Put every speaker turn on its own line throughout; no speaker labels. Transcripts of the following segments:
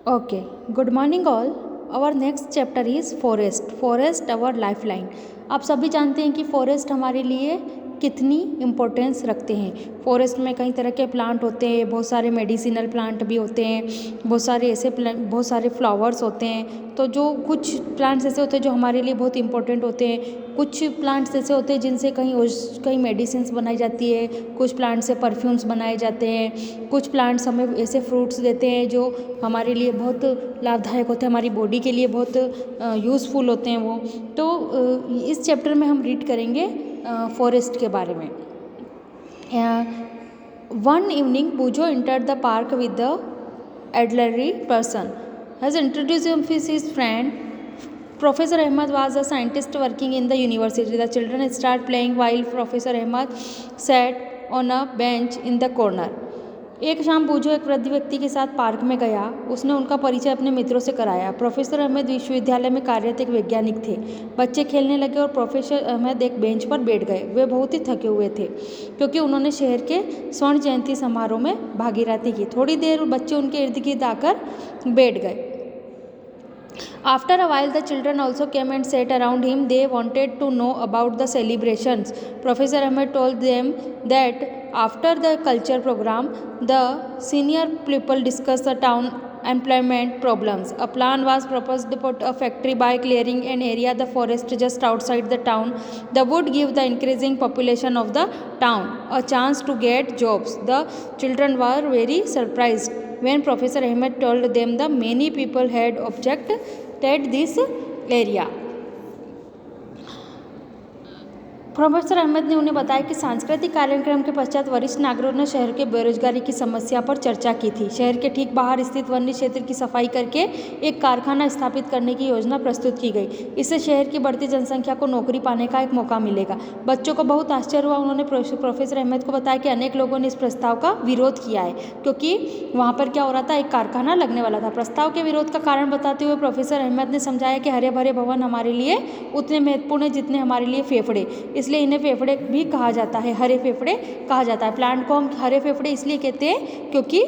Okay, good morning all. Our next chapter is forest. Forest our lifeline. आप सभी जानते हैं कि फॉरेस्ट हमारे लिए कितनी इम्पोर्टेंस रखते हैं। फॉरेस्ट में कई तरह के प्लांट होते हैं, बहुत सारे मेडिसिनल प्लांट भी होते हैं, बहुत सारे फ्लावर्स होते हैं। तो जो कुछ प्लांट्स ऐसे होते हैं जो हमारे लिए बहुत इंपॉर्टेंट होते हैं, कुछ प्लांट्स ऐसे होते हैं जिनसे कई मेडिसिन्स बनाई जाती है, कुछ प्लांट से परफ्यूम्स बनाए जाते हैं, कुछ प्लांट्स हमें ऐसे फ्रूट्स देते हैं जो हमारे लिए बहुत लाभदायक होते हैं, हमारी बॉडी के लिए बहुत यूज़फुल होते हैं वो। तो इस चैप्टर में हम रीड करेंगे फॉरेस्ट के बारे में। One evening Pujo entered the park with the elderly person. Has introduced him with his friend. Professor Ahmed was a scientist working in the university. The children start playing while Professor Ahmed sat on a bench in the corner. एक शाम बूझो एक वृद्ध व्यक्ति के साथ park में गया। उसने उनका परिचय अपने मित्रों से कराया। प्रोफेसर अहमद विश्वविद्यालय में कार्यरत एक वैज्ञानिक थे। बच्चे खेलने लगे और प्रोफेसर अहमद एक बेंच पर बैठ गए। वे बहुत ही थके हुए थे क्योंकि उन्होंने शहर के स्वर्ण जयंती समारोह में भागीरथी की। थोड़ी देर बच्चे उनके इर्द गिर्द आकर बैठ गए। After a while, the children also came and sat around him. They wanted to know about the celebrations. Professor Ahmed told them that after the culture program, the senior people discussed the town employment problems. A plan was proposed to put a factory by clearing an area, the forest just outside the town. That would give the increasing population of the town a chance to get jobs. The children were very surprised when Professor Ahmed told them that many people had objected this area. Professor Ahmed ने उन्हें बताया कि सांस्कृतिक कार्यक्रम के पश्चात वरिष्ठ नागरिकों ने शहर के बेरोजगारी की समस्या पर चर्चा की थी। शहर के ठीक बाहर स्थित वन्य क्षेत्र की सफाई करके एक कारखाना स्थापित करने की योजना प्रस्तुत की गई। इससे शहर की बढ़ती जनसंख्या को नौकरी पाने का एक मौका मिलेगा। बच्चों को बहुत आश्चर्य हुआ। उन्होंने प्रोफेसर अहमद को बताया कि अनेक लोगों ने इस प्रस्ताव का विरोध किया है क्योंकि वहाँ पर क्या हो रहा था, एक कारखाना लगने वाला था। प्रस्ताव के विरोध का कारण बताते हुए प्रोफेसर अहमद ने समझाया कि हरे भरे भवन हमारे लिए उतने महत्वपूर्ण है जितने हमारे लिए फेफड़े, इसलिए इन्हें फेफड़े भी कहा जाता है, हरे फेफड़े कहा जाता है। प्लांट को हम हरे फेफड़े इसलिए कहते हैं क्योंकि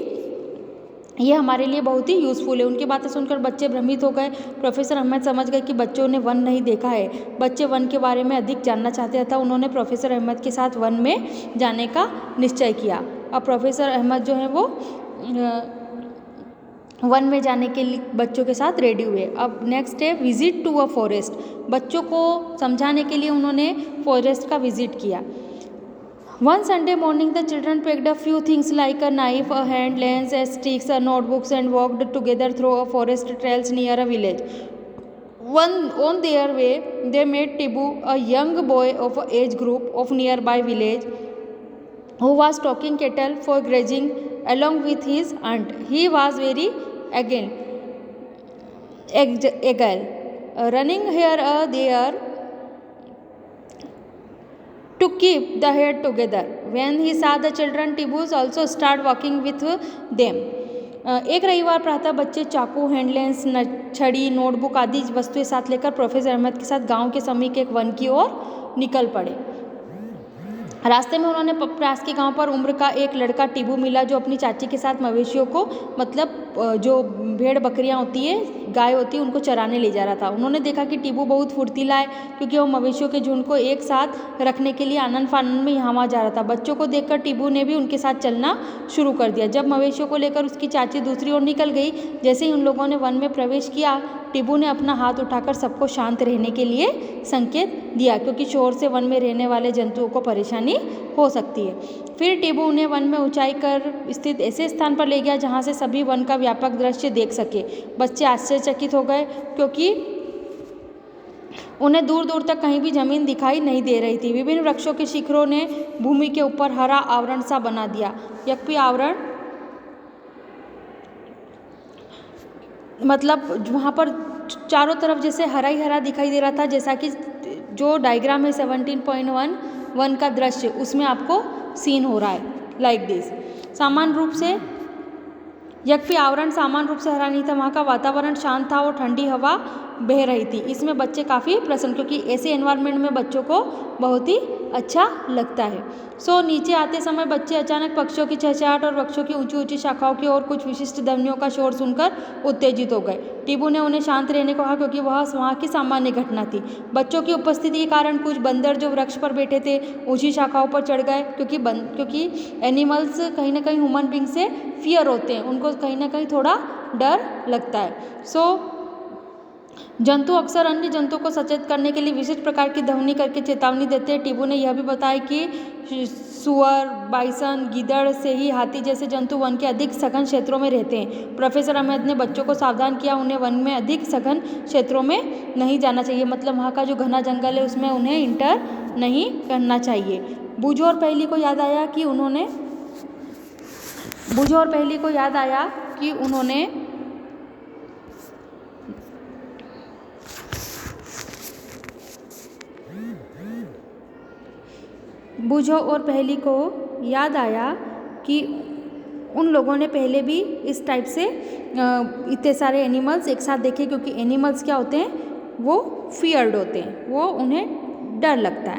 ये हमारे लिए बहुत ही यूज़फुल है। उनकी बातें सुनकर बच्चे भ्रमित हो गए। प्रोफेसर अहमद समझ गए कि बच्चों ने वन नहीं देखा है। बच्चे वन के बारे में अधिक जानना चाहते थे। उन्होंने प्रोफेसर अहमद के साथ वन में जाने का निश्चय किया। अब प्रोफेसर अहमद जो है वो वन में जाने के लिए बच्चों के साथ रेडी हुए। अब नेक्स्ट है विजिट टू अ फॉरेस्ट। बच्चों को समझाने के लिए उन्होंने फॉरेस्ट का विजिट किया। One Sunday morning the children picked a few things like a knife, a hand lens, a sticks, a notebooks and walked together through a forest trails near a village. On their way, they met Tibu, a young boy of age group of nearby village, who was talking cattle for grazing along with his aunt. He was very agile, running here or there to keep the herd together. When he saw the children, Tibus also started walking with them. एक रविवार प्रातः बच्चे चाकू, हैंडलेंस, छड़ी, notebook आदि वस्तुएं साथ लेकर प्रोफेसर अहमद के साथ गांव के समीप एक वन की ओर निकल पड़े। रास्ते में उन्होंने पास के गांव पर उम्र का एक लड़का टिबू मिला जो अपनी चाची के साथ मवेशियों को, मतलब जो भेड़ बकरियां होती है, गाय होती है, उनको चराने ले जा रहा था। उन्होंने देखा कि टिबू बहुत फुर्तीला है क्योंकि वो मवेशियों के झुंड को एक साथ रखने के लिए आनंद फानंद में यहाँ वहाँ जा रहा था। बच्चों को देखकर टिबू ने भी उनके साथ चलना शुरू कर दिया। जब मवेशियों को लेकर उसकी चाची दूसरी ओर निकल गई, जैसे ही उन लोगों ने वन में प्रवेश किया, टिबू ने अपना हाथ उठाकर सबको शांत रहने के लिए संकेत दिया क्योंकि शोर से वन में रहने वाले जंतुओं को परेशानी हो सकती है। फिर टिबू उन्हें वन में ऊंचाई कर स्थित ऐसे स्थान पर ले गया जहां से सभी वन का व्यापक दृश्य देख सके। बच्चे आश्चर्यचकित हो गए क्योंकि उन्हें दूर दूर तक कहीं भी जमीन दिखाई नहीं दे रही थी। विभिन्न वृक्षों के शिखरों ने भूमि के ऊपर हरा आवरण सा बना दिया। यद्यपि आवरण मतलब वहाँ पर चारों तरफ जैसे हरा ही हरा दिखाई दे रहा था, जैसा कि जो डायग्राम है 17.1 वन का दृश्य उसमें आपको सीन हो रहा है लाइक दिस। सामान्य रूप से यद्यपि आवरण सामान्य रूप से हरा नहीं था, वहाँ का वातावरण शांत था और ठंडी हवा बह रही थी। इसमें बच्चे काफ़ी प्रसन्न, क्योंकि ऐसे एनवायरनमेंट में बच्चों को बहुत ही अच्छा लगता है। सो नीचे आते समय बच्चे अचानक पक्षियों की चहचहाट और वृक्षों की ऊंची ऊंची शाखाओं की और कुछ विशिष्ट ध्वनियों का शोर सुनकर उत्तेजित हो गए। टीबू ने उन्हें शांत रहने को कहा, क्योंकि वह वहाँ की सामान्य घटना थी। बच्चों की उपस्थिति के कारण कुछ बंदर जो वृक्ष पर बैठे थे ऊंची शाखाओं पर चढ़ गए, क्योंकि एनिमल्स कहीं ना कहीं ह्यूमन बींग से फियर होते हैं, उनको कहीं ना कहीं थोड़ा डर लगता है। सो जंतु अक्सर अन्य जंतुओं को सचेत करने के लिए विशिष्ट प्रकार की ध्वनि करके चेतावनी देते हैं। टीबू ने यह भी बताया कि सुअर, बाइसन, गीदड़ से ही हाथी जैसे जंतु वन के अधिक सघन क्षेत्रों में रहते हैं। प्रोफेसर अहमद ने बच्चों को सावधान किया, उन्हें वन में अधिक सघन क्षेत्रों में नहीं जाना चाहिए, मतलब वहाँ का जो घना जंगल है उसमें उन्हें इंटर नहीं करना चाहिए। बूझो और पहेली को याद आया कि उन्होंने बूझो और पहेली को याद आया कि उन लोगों ने पहले भी इस टाइप से इतने सारे एनिमल्स एक साथ देखे, क्योंकि एनिमल्स क्या होते हैं, वो फियर्ड होते हैं, वो उन्हें डर लगता है।